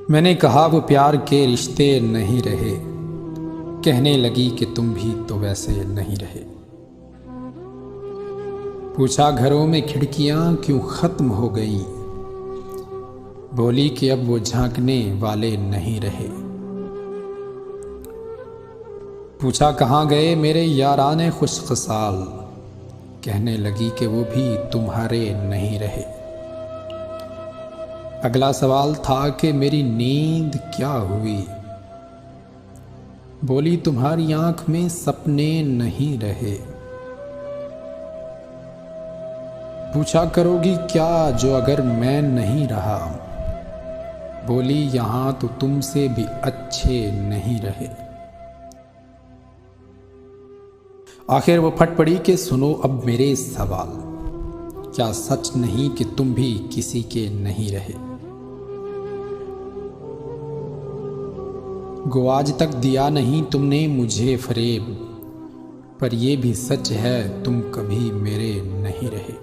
मैंने कहा वो प्यार के रिश्ते नहीं रहे, कहने लगी कि तुम भी तो वैसे नहीं रहे। पूछा घरों में खिड़कियां क्यों खत्म हो गई, बोली कि अब वो झांकने वाले नहीं रहे। पूछा कहाँ गए मेरे याराने खुशखसाल, कहने लगी कि वो भी तुम्हारे नहीं रहे। अगला सवाल था कि मेरी नींद क्या हुई, बोली तुम्हारी आंख में सपने नहीं रहे। पूछा करोगी क्या जो अगर मैं नहीं रहा, बोली यहां तो तुमसे भी अच्छे नहीं रहे। आखिर वो फट पड़ी कि सुनो अब मेरे सवाल, क्या सच नहीं कि तुम भी किसी के नहीं रहे। गो आज तक दिया नहीं तुमने मुझे फरेब, पर यह भी सच है तुम कभी मेरे नहीं रहे।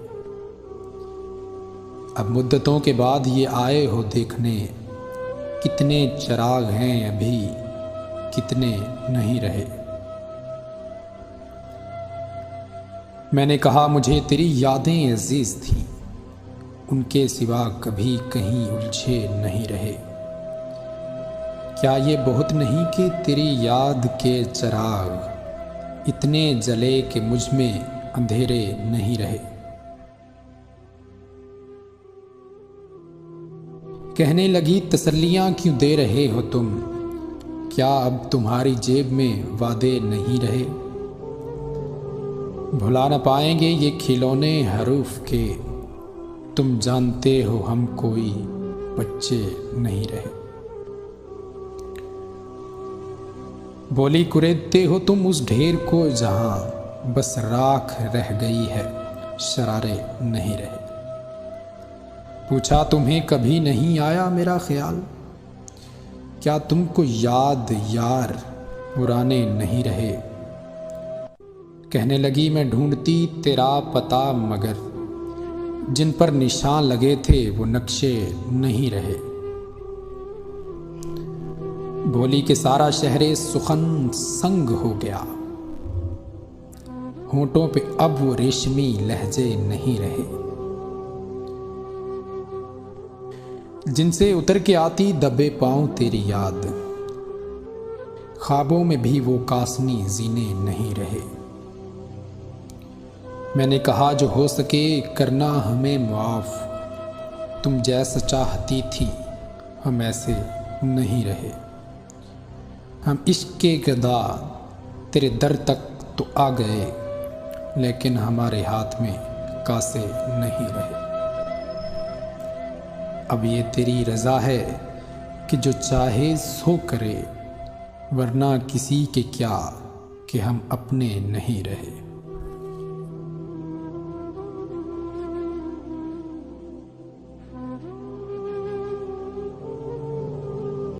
अब मुद्दतों के बाद ये आए हो देखने, कितने चिराग हैं अभी कितने नहीं रहे। मैंने कहा मुझे तेरी यादें अजीज थी, उनके सिवा कभी कहीं उलझे नहीं रहे। क्या ये बहुत नहीं कि तेरी याद के चिराग इतने जले कि मुझ में अंधेरे नहीं रहे। कहने लगी तसल्लियां क्यों दे रहे हो तुम, क्या अब तुम्हारी जेब में वादे नहीं रहे। भुला न पाएंगे ये खिलौने हरूफ के, तुम जानते हो हम कोई बच्चे नहीं रहे। बोली कुरेदते हो तुम उस ढेर को जहां बस राख रह गई है शरारे नहीं रहे। पूछा तुम्हें कभी नहीं आया मेरा ख्याल, क्या तुमको याद यार पुराने नहीं रहे। कहने लगी मैं ढूंढती तेरा पता मगर जिन पर निशान लगे थे वो नक्शे नहीं रहे। बोली कि सारा शहरे सुखन संग हो गया, होंठों पे अब वो रेशमी लहजे नहीं रहे। जिनसे उतर के आती दबे पांव तेरी याद, ख्वाबों में भी वो कासनी जीने नहीं रहे। मैंने कहा जो हो सके करना हमें मुआफ, तुम जैसा चाहती थी हम ऐसे नहीं रहे। हम इश्क के गदा तेरे दर तक तो आ गए, लेकिन हमारे हाथ में कासे नहीं रहे। अब ये तेरी रज़ा है कि जो चाहे सो करे, वरना किसी के क्या कि हम अपने नहीं रहे।